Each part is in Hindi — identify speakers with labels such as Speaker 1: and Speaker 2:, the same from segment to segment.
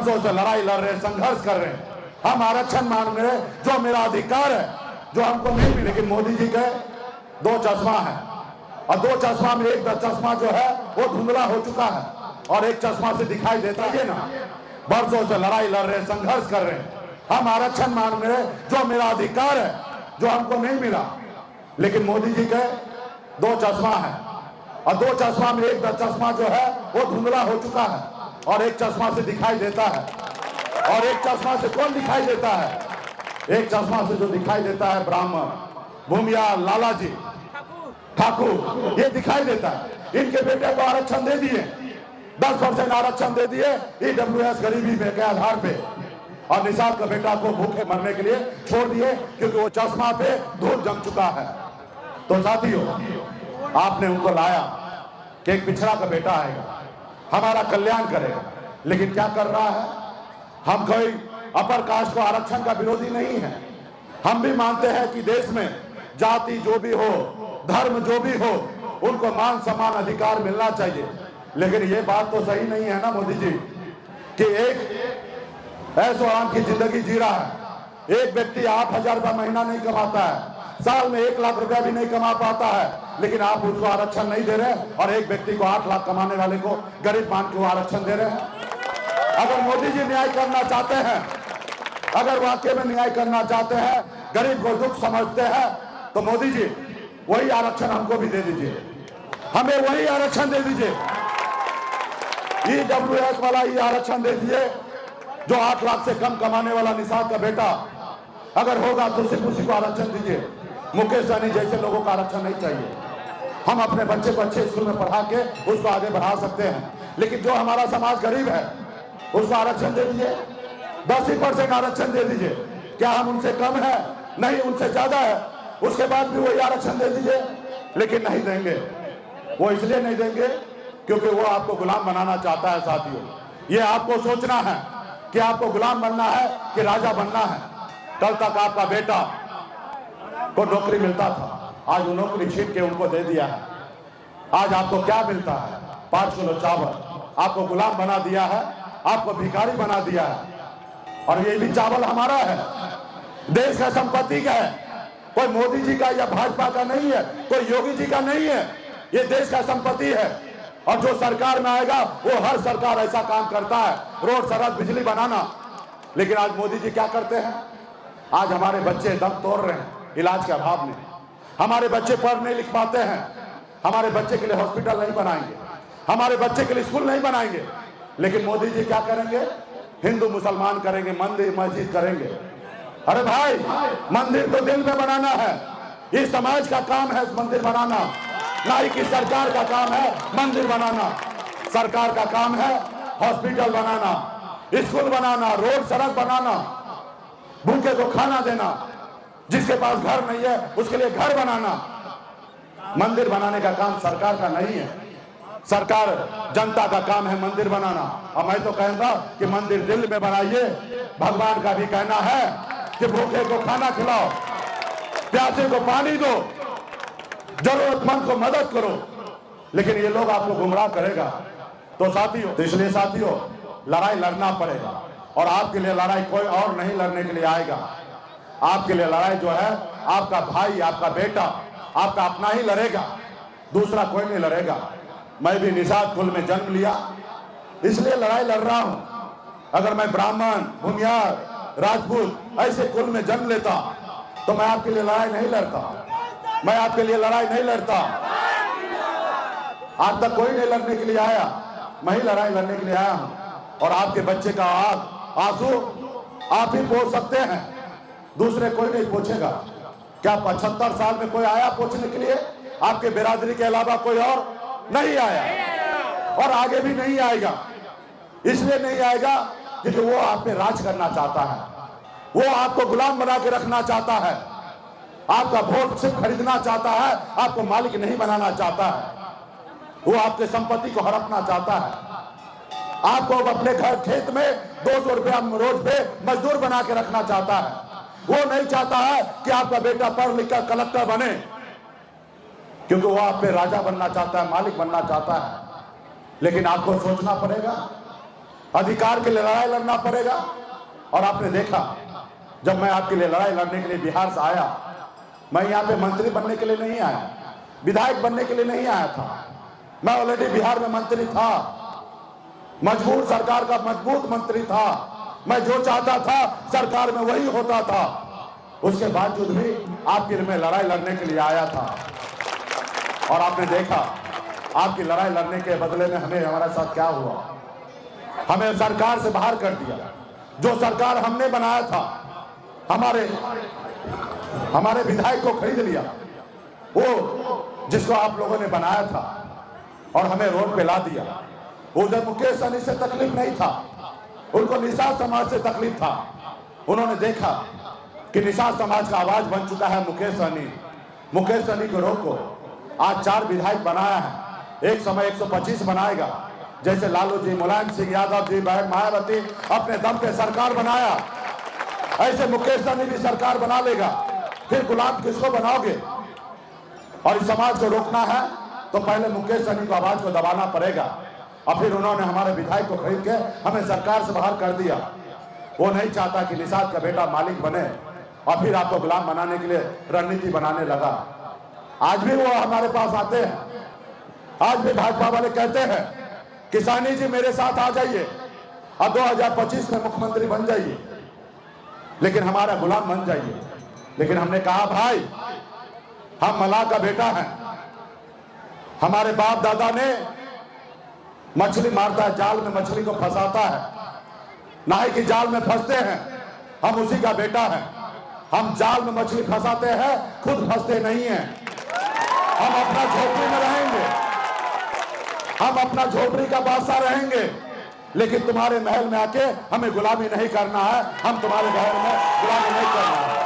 Speaker 1: बरसों से लड़ाई लड़ रहे, संघर्ष कर रहे हैं, हम आरक्षण मांग रहे, जो मेरा अधिकार है, जो हमको नहीं मिले। लेकिन मोदी जी के दो चश्मा है, और दो चश्मा में एक चश्मा जो है वो धुंधला हो चुका है और एक चश्मा से दिखाई देता है ना। बरसों से लड़ाई लड़ रहे, संघर्ष कर रहे हैं, हम आरक्षण मांग रहे, जो मेरा अधिकार है, जो हमको नहीं मिला। लेकिन मोदी जी के दो चश्मा है, और दो चश्मा में एक चश्मा जो है वो धुंधला हो चुका है और एक चश्मा से दिखाई देता है। और एक चश्मा से कौन दिखाई देता है? एक चश्मा से जो दिखाई देता है ब्राह्मण, भूमिया, लाला जी ठाकुर, ये दिखाई देता है। इनके बेटे को आरक्षण दे दिए, 10% आरक्षण दे दिए EWS गरीबी में के आधार पे, और निषाद का बेटा को भूखे मरने के लिए छोड़ दिए क्योंकि वो चश्मा पे धूल जम चुका है। तो साथियों, आपने उनको लाया कि एक पिछड़ा का बेटा आएगा, हमारा कल्याण करेगा, लेकिन क्या कर रहा है? हम कोई अपर कास्ट को आरक्षण का विरोधी नहीं है, हम भी मानते हैं कि देश में जाति जो भी हो, धर्म जो भी हो, उनको मान सम्मान अधिकार मिलना चाहिए। लेकिन ये बात तो सही नहीं है ना मोदी जी कि एक ऐसो आम की जिंदगी जी रहा है, एक व्यक्ति 8,000 रुपया महीना नहीं कमाता है, साल में 1 लाख रुपया भी नहीं कमा पाता है, लेकिन आप उसको आरक्षण नहीं दे रहे, और एक व्यक्ति को 8 लाख कमाने वाले को गरीब मान के आरक्षण दे रहे हैं। अगर मोदी जी न्याय करना चाहते हैं, अगर वाकई में न्याय करना चाहते हैं, गरीब को दुख समझते हैं, तो मोदी जी वही आरक्षण हमको भी दे दीजिए, हमें वही आरक्षण दे दीजिए, EWS वाला ही आरक्षण दे दीजिए। जो 8 लाख से कम कमाने वाला निषाद का बेटा अगर होगा तो सिर्फ उसी को आरक्षण दीजिए। मुकेश सहनी जैसे लोगों का आरक्षण नहीं चाहिए। हम अपने बच्चे को अच्छे स्कूल में पढ़ा के उसको आगे बढ़ा सकते हैं, लेकिन जो हमारा समाज गरीब है उसको आरक्षण दे दीजिए, 10% आरक्षण दे दीजिए। क्या हम उनसे कम है? नहीं, उनसे ज्यादा है, उसके बाद भी वही आरक्षण दे दीजिए। लेकिन नहीं देंगे, वो इसलिए नहीं देंगे क्योंकि वो आपको गुलाम बनाना चाहता है। साथियों, ये आपको सोचना है कि आपको गुलाम बनना है कि राजा बनना है। कल तक आपका बेटा को नौकरी मिलता था, आज वो नौकरी छीन के उनको दे दिया है। आज आपको क्या मिलता है? 5 किलो चावल। आपको गुलाम बना दिया है, आपको भिखारी बना दिया है। और ये भी चावल हमारा है, देश का संपत्ति का है, कोई मोदी जी का या भाजपा का नहीं है, कोई योगी जी का नहीं है, ये देश का संपत्ति है। और जो सरकार में आएगा वो हर सरकार ऐसा काम करता है, रोड सड़क बिजली बनाना। लेकिन आज मोदी जी क्या करते हैं? आज हमारे बच्चे दम तोड़ रहे हैं इलाज के अभाव में, हमारे बच्चे पढ़ नहीं लिख पाते हैं, हमारे बच्चे के लिए हॉस्पिटल नहीं बनाएंगे, हमारे बच्चे के लिए स्कूल नहीं बनाएंगे। लेकिन मोदी जी क्या करेंगे? हिंदू मुसलमान करेंगे, मंदिर मस्जिद करेंगे। अरे भाई, मंदिर तो दिल में बनाना है, इस समाज का काम है मंदिर बनाना, ना ही कि सरकार का काम है मंदिर बनाना। सरकार का काम है हॉस्पिटल बनाना, स्कूल बनाना, रोड सड़क बनाना, भूखे को खाना देना, जिसके पास घर नहीं है उसके लिए घर बनाना। मंदिर बनाने का काम सरकार का नहीं है, सरकार जनता का काम है मंदिर बनाना। और मैं तो कहूंगा कि मंदिर दिल में बनाइए। भगवान का भी कहना है कि भूखे को खाना खिलाओ, प्यासे को पानी दो, जरूरतमंद को मदद करो। लेकिन ये लोग आपको गुमराह करेगा। तो साथियों, इसलिए साथियों, लड़ाई लड़ना पड़ेगा, और आपके लिए लड़ाई कोई और नहीं लड़ने के लिए आएगा। आपके लिए लड़ाई जो है आपका भाई, आपका बेटा, आपका अपना ही लड़ेगा, दूसरा कोई नहीं लड़ेगा। मैं भी निषाद कुल में जन्म लिया, इसलिए लड़ाई लड़ रहा हूं। अगर मैं ब्राह्मण, भूमियार, राजपूत ऐसे कुल में जन्म लेता तो मैं आपके लिए लड़ाई नहीं लड़ता, मैं आपके लिए लड़ाई नहीं लड़ता। आज तक कोई नहीं लड़ने के लिए आया, मैं ही लड़ाई लड़ने के लिए आया हूं। और आपके बच्चे का आंसू आप ही पोंछ सकते हैं, दूसरे कोई नहीं पोंछेगा। क्या 75 साल में कोई आया पोंछने के लिए? आपके बिरादरी के अलावा कोई और नहीं आया, और आगे भी नहीं आएगा। इसलिए नहीं आएगा क्योंकि वो आप पे राज करना चाहता है, वो आपको गुलाम बना के रखना चाहता है, आपका वोट सिर्फ खरीदना चाहता है, आपको मालिक नहीं बनाना चाहता है। वो आपके संपत्ति को हड़पना चाहता है, आपको अपने घर खेत में 200 रुपया रोज पे मजदूर बना के रखना चाहता है। वो नहीं चाहता है कि आपका बेटा पढ़ लिख कर कलेक्टर बने, क्योंकि वो आप पे राजा बनना चाहता है, मालिक बनना चाहता है। लेकिन आपको सोचना पड़ेगा अधिकार के लिए लड़ाई लड़ना पड़ेगा। और आपने देखा, जब मैं आपके लिए लड़ाई लड़ने के लिए बिहार से आया, मैं यहाँ पे मंत्री बनने के लिए नहीं आया, विधायक बनने के लिए नहीं आया था। मैं ऑलरेडी बिहार में मंत्री था, मजबूत सरकार का मजबूत मंत्री था। मैं जो चाहता था सरकार में वही होता था। उसके बावजूद भी आपके लिए मैं लड़ाई लड़ने के लिए आया था। और आपने देखा, आपकी लड़ाई लड़ने के बदले में हमारे साथ क्या हुआ। हमें सरकार से बाहर कर दिया। जो सरकार हमने बनाया था, हमारे विधायक को खरीद लिया, वो जिसको आप लोगों ने बनाया था, और हमें रोड पे ला दिया। उधर मुकेश सहनी से तकलीफ नहीं था, उनको निषाद समाज से तकलीफ था। उन्होंने देखा कि निषाद समाज का आवाज बन चुका है मुकेश सहनी। मुकेश सहनी को रोको। आज 4 विधायक बनाया है, एक समय 125 बनाएगा। जैसे लालू जी, मुलायम सिंह यादव जी, बहन मायावती अपने दम पे सरकार बनाया, ऐसे मुकेश सहनी भी सरकार बना लेगा। फिर गुलाम किसको बनाओगे? और इस समाज को रोकना है तो पहले मुकेश सहनी को आवाज को दबाना पड़ेगा। और फिर उन्होंने हमारे विधायक को खरीद के हमें सरकार से बाहर कर दिया। वो नहीं चाहता कि निषाद का बेटा मालिक बने, और फिर आपको गुलाम बनाने के लिए रणनीति बनाने लगा। आज भी वो हमारे पास आते हैं, आज भी भाजपा वाले कहते हैं कि सहनी जी मेरे साथ आ जाइए और 2025 में मुख्यमंत्री बन जाइए, लेकिन हमारा गुलाम बन जाइए। लेकिन हमने कहा, भाई हम मलाह का बेटा है, हमारे बाप दादा ने मछली मारता है, जाल में मछली को फंसाता है, नाई की जाल में फंसते हैं, हम उसी का बेटा है। हम जाल में मछली फंसाते हैं, खुद फंसते नहीं हैं। हम अपना झोपड़ी में रहेंगे, हम अपना झोपड़ी का बादशाह रहेंगे, लेकिन तुम्हारे महल में आके हमें गुलामी नहीं करना है। हम तुम्हारे महल में गुलामी नहीं करना है।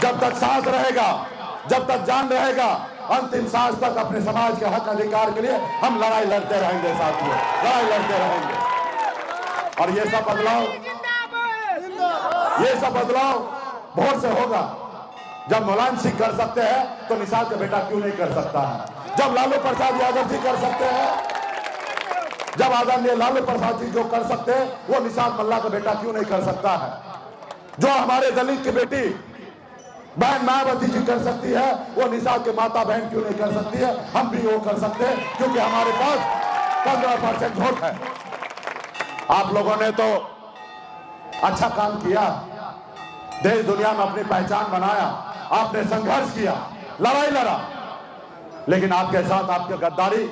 Speaker 1: जब तक सांस रहेगा, जब तक जान रहेगा, अंतिम सांस तक अपने समाज के हक अधिकार के लिए हम लड़ाई लड़ते रहेंगे साथियों, लड़ाई लड़ते रहेंगे। और ये सब बदलाव भोर से होगा। जब मुलायम सिंह कर सकते हैं तो निषाद का बेटा क्यों नहीं कर सकता है? जब लालू प्रसाद यादव जी कर सकते हैं, जब आदरणीय लालू प्रसाद जी जो कर सकते हैं, वो निषाद मल्ला का बेटा क्यों नहीं कर सकता है? जो हमारे दलित की बेटी बहन मायावती जी कर सकती है, वो निषाद के माता बहन क्यों नहीं कर सकती है? हम भी वो कर सकते हैं, क्योंकि हमारे पास 15% वोट है। आप लोगों ने तो अच्छा काम किया, देश दुनिया में अपनी पहचान बनाया, आपने संघर्ष किया, लड़ाई लड़ा, लेकिन आपके साथ आपकी गद्दारी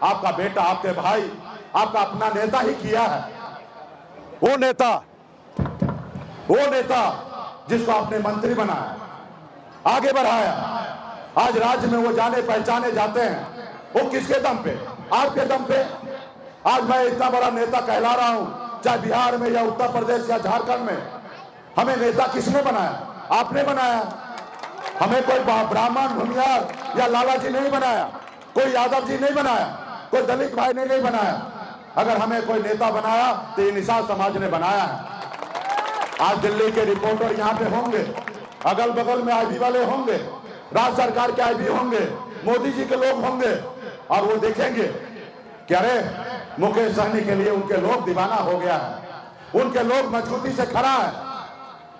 Speaker 1: आपका बेटा, आपके भाई, आपका अपना नेता ही किया है। वो नेता जिसको आपने मंत्री बनाया, आगे बढ़ाया, आज राज्य में वो जाने पहचाने जाते हैं। वो किसके दम पे? आपके दम पे। आज मैं इतना बड़ा नेता कहला रहा हूं, चाहे बिहार में या उत्तर प्रदेश या झारखंड में। हमें नेता किसने बनाया? आपने बनाया। हमें कोई ब्राह्मण, भूमिहार या लाला जी नहीं बनाया, कोई यादव जी नहीं बनाया, कोई दलित भाई ने नहीं बनाया। अगर हमें कोई नेता बनाया तो ये निषाद समाज ने बनाया है। आज दिल्ली के रिपोर्टर यहाँ पे होंगे, अगल बगल में आईबी वाले होंगे, राज्य सरकार के आईबी होंगे, मोदी जी के लोग होंगे, और वो देखेंगे कि अरे मुकेश सहनी के लिए उनके लोग दीवाना हो गया है, उनके लोग मजबूती से खड़ा है,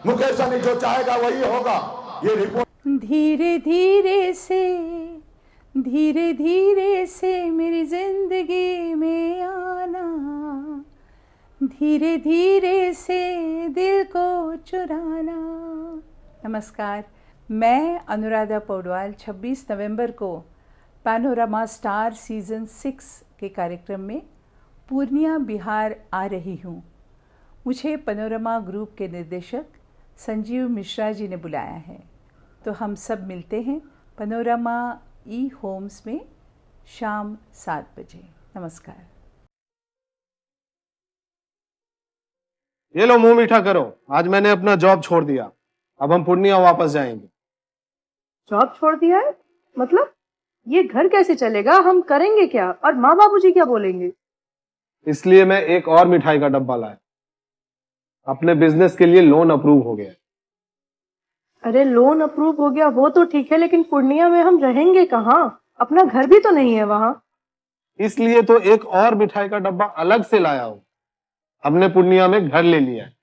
Speaker 1: मुकेश सहनी जो चाहेगा वही होगा। ये रिपोर्ट
Speaker 2: धीरे धीरे से मेरी जिंदगी में आना, धीरे धीरे से दिल को चुराना। नमस्कार, मैं अनुराधा पौडवाल 26 नवंबर को पैनोरमा स्टार सीजन 6 के कार्यक्रम में पूर्णिया बिहार आ रही हूँ। मुझे पैनोरमा ग्रुप के निर्देशक संजीव मिश्रा जी ने बुलाया है, तो हम सब मिलते हैं पैनोरमा ई होम्स में शाम 7 बजे। नमस्कार।
Speaker 3: ये लो मुंह मीठा करो, आज मैंने अपना जॉब छोड़ दिया, अब हम पूर्णिया वापस जाएंगे।
Speaker 4: जॉब छोड़ दिया है? मतलब ये घर कैसे चलेगा? हम करेंगे क्या? और माँ बाबूजी क्या बोलेंगे?
Speaker 3: इसलिए मैं एक और मिठाई का डब्बा लाया। अपने बिजनेस के लिए लोन अप्रूव हो गया।
Speaker 4: अरे लोन अप्रूव हो गया वो तो ठीक है, लेकिन पूर्णिया में हम रहेंगे कहाँ? अपना घर भी तो नहीं है वहाँ।
Speaker 3: इसलिए तो एक और मिठाई का डब्बा अलग से लाया हूँ। हमने पूर्णिया में घर ले लिया है,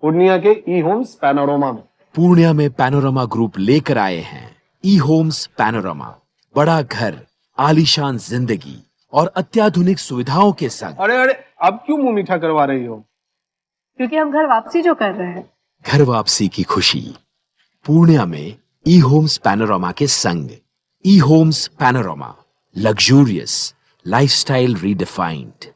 Speaker 3: पूर्णिया के ई होम्स पैनोरमा में।
Speaker 5: पूर्णिया में पैनोरमा ग्रुप लेकर आए हैं ई होम्स पैनोरमा। बड़ा घर, आलीशान जिंदगी और अत्याधुनिक सुविधाओं के संग।
Speaker 3: अरे अरे, अब क्यों मुंह मीठा करवा रही हो?
Speaker 4: क्योंकि हम घर वापसी जो कर रहे हैं।
Speaker 5: घर वापसी की खुशी पूर्णिया में ई होम्स पैनोरमा के संग। ई Homes Panorama, luxurious lifestyle redefined.